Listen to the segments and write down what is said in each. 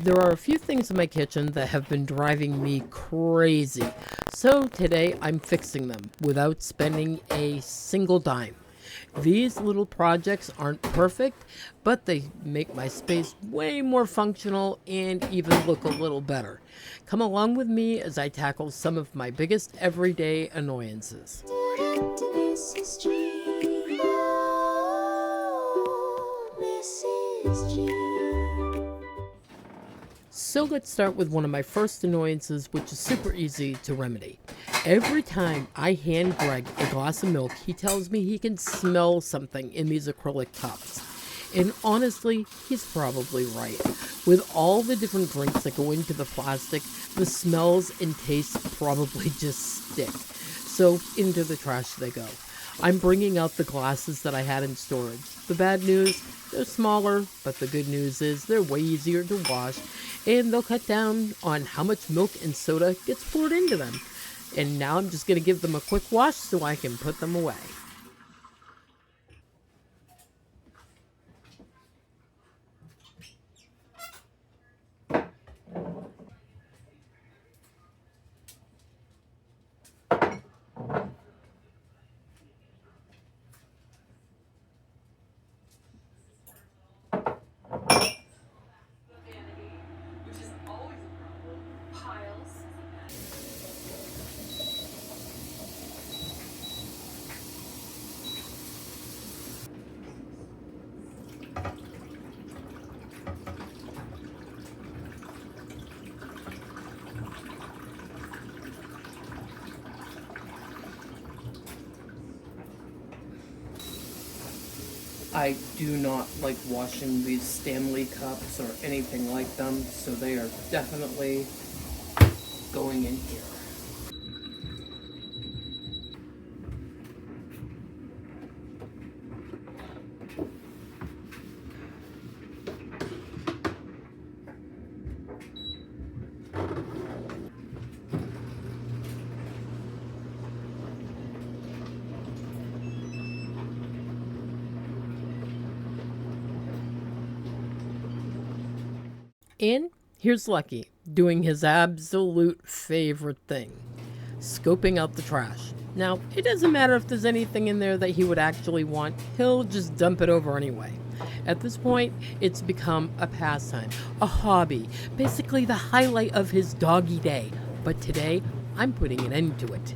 There are a few things in my kitchen that have been driving me crazy. So today I'm fixing them without spending a single dime. These little projects aren't perfect, but they make my space way more functional and even look a little better. Come along with me as I tackle some of my biggest everyday annoyances. Mrs. G. Oh, Mrs. G. So let's start with one of my first annoyances, which is super easy to remedy. Every time I hand Greg a glass of milk, he tells me he can smell something in these acrylic cups. And honestly, he's probably right. With all the different drinks that go into the plastic, the smells and tastes probably just stick. So into the trash they go. I'm bringing out the glasses that I had in storage. The bad news, they're smaller, but the good news is they're way easier to wash, and they'll cut down on how much milk and soda gets poured into them. And now I'm just going to give them a quick wash so I can put them away. Which is always a problem. Piles. I do not like washing these Stanley cups or anything like them, so they are definitely going in here. And here's Lucky doing his absolute favorite thing, scoping out the trash. Now, it doesn't matter if there's anything in there that he would actually want, he'll just dump it over anyway. At this point, it's become a pastime, a hobby, basically the highlight of his doggy day. But today, I'm putting an end to it.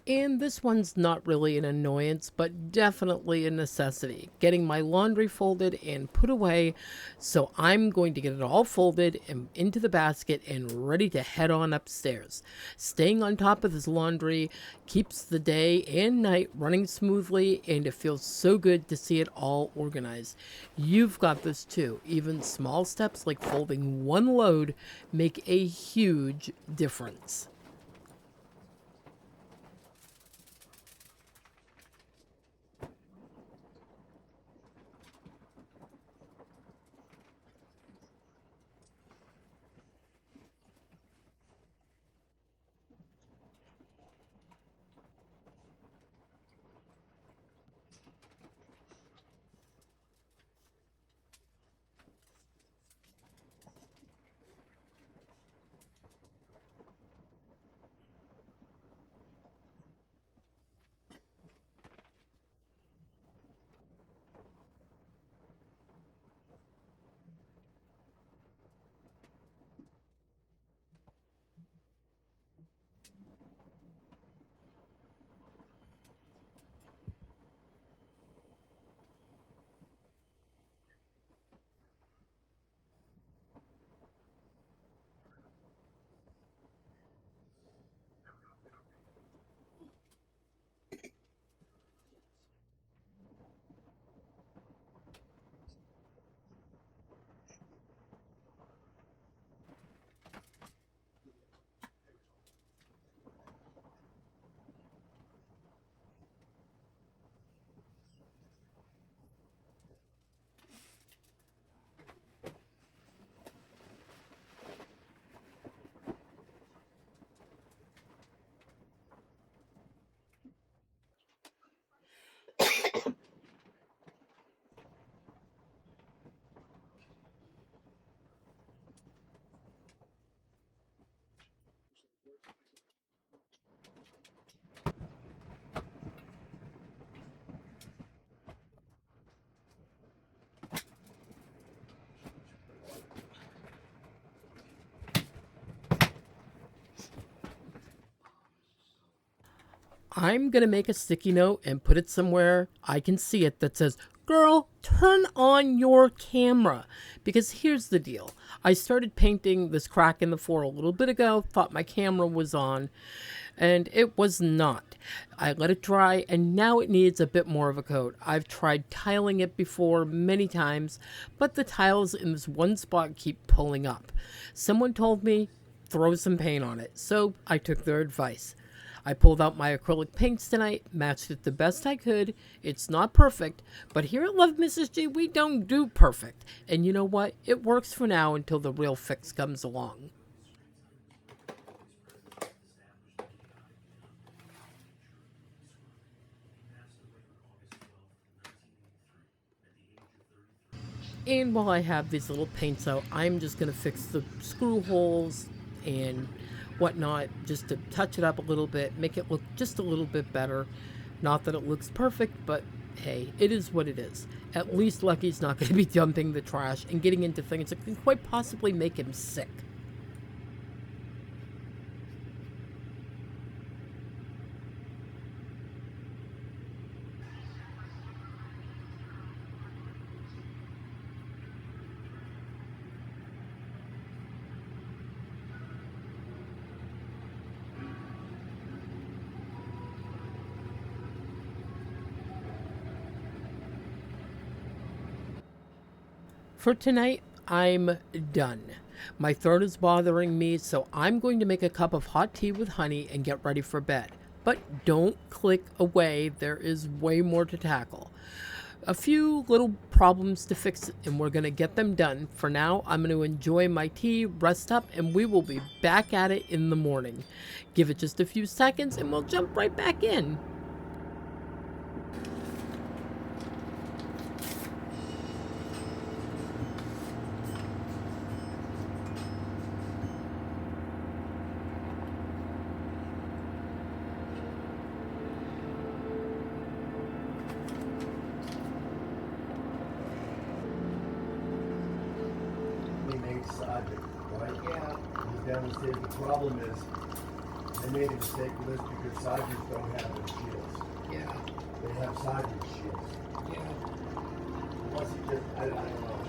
And this one's not really an annoyance, but definitely a necessity. Getting my laundry folded and put away, so I'm going to get it all folded and into the basket and ready to head on upstairs. Staying on top of this laundry keeps the day and night running smoothly, and it feels so good to see it all organized. You've got this too. Even small steps like folding one load make a huge difference. I'm going to make a sticky note and put it somewhere I can see it that says, "Girl, turn on your camera." Because here's the deal. I started painting this crack in the floor a little bit ago, thought my camera was on, and it was not. I let it dry, and now it needs a bit more of a coat. I've tried tiling it before many times, but the tiles in this one spot keep pulling up. Someone told me, throw some paint on it, so I took their advice. I pulled out my acrylic paints tonight, matched it the best I could. It's not perfect, but here at Love Mrs. G, we don't do perfect. And you know what? It works for now until the real fix comes along. And while I have these little paints out, I'm just going to fix the screw holes and whatnot, just to touch it up a little bit, make it look just a little bit better. Not that it looks perfect, but hey, it is what it is. At least Lucky's not going to be dumping the trash and getting into things that can quite possibly make him sick. For tonight, I'm done. My throat is bothering me, so I'm going to make a cup of hot tea with honey and get ready for bed. But don't click away, there is way more to tackle. A few little problems to fix, and we're going to get them done. For now, I'm going to enjoy my tea, rest up, and we will be back at it in the morning. Give it just a few seconds, and we'll jump right back in. They made Sergeant, right? Yeah. He's downstairs. The problem is, they made a mistake with this because sergeants don't have their shields. Yeah, They have sergeant shields. yeah. Unless he just, I don't know.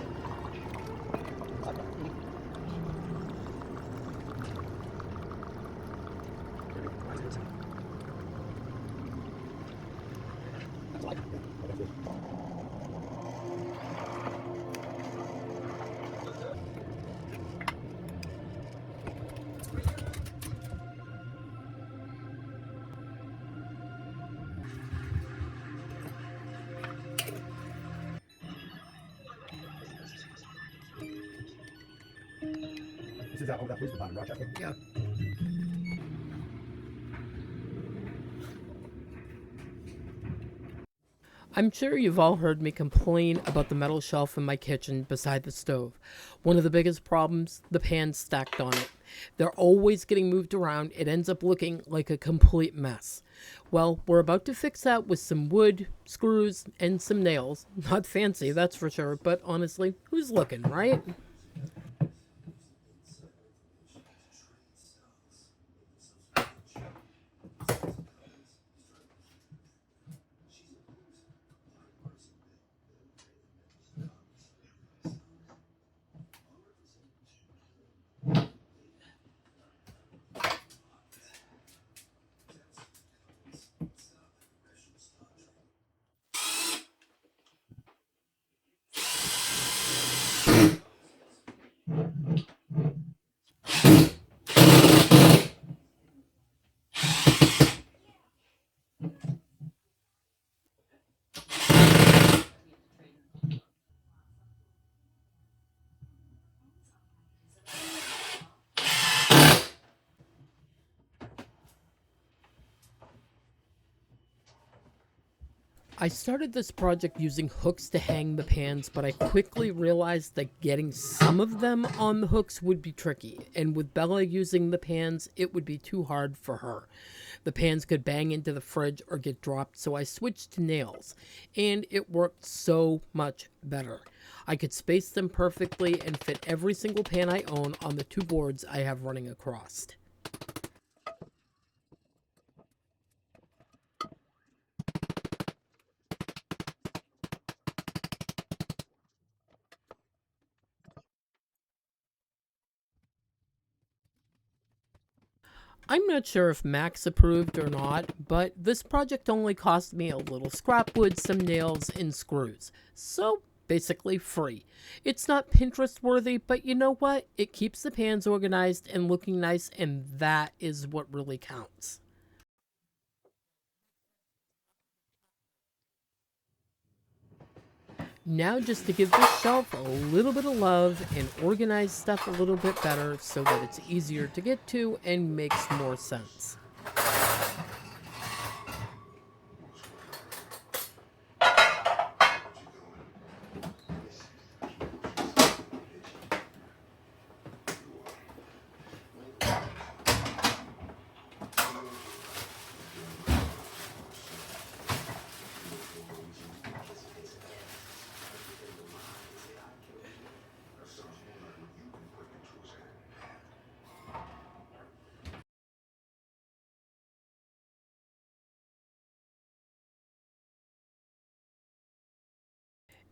This is that police department, Rochester. Yeah. I'm sure you've all heard me complain about the metal shelf in my kitchen beside the stove. One of the biggest problems, the pans stacked on it. They're always getting moved around. It ends up looking like a complete mess. Well, we're about to fix that with some wood, screws, and some nails. Not fancy, that's for sure, but honestly, who's looking, right? I started this project using hooks to hang the pans, but I quickly realized that getting some of them on the hooks would be tricky, and with Bella using the pans, it would be too hard for her. The pans could bang into the fridge or get dropped, so I switched to nails, and it worked so much better. I could space them perfectly and fit every single pan I own on the two boards I have running across. I'm not sure if Max approved or not, but this project only cost me a little scrap wood, some nails, and screws. So basically free. It's not Pinterest worthy, but you know what? It keeps the pans organized and looking nice, and that is what really counts. Now just to give this shelf a little bit of love and organize stuff a little bit better so that it's easier to get to and makes more sense.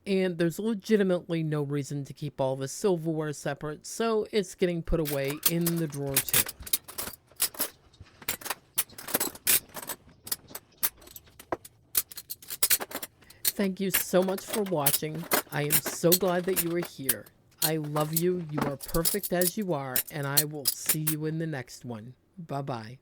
And there's legitimately no reason to keep all the silverware separate, so it's getting put away in the drawer too. Thank you so much for watching. I am so glad that you are here. I love you. You are perfect as you are, and I will see you in the next one. Bye-bye.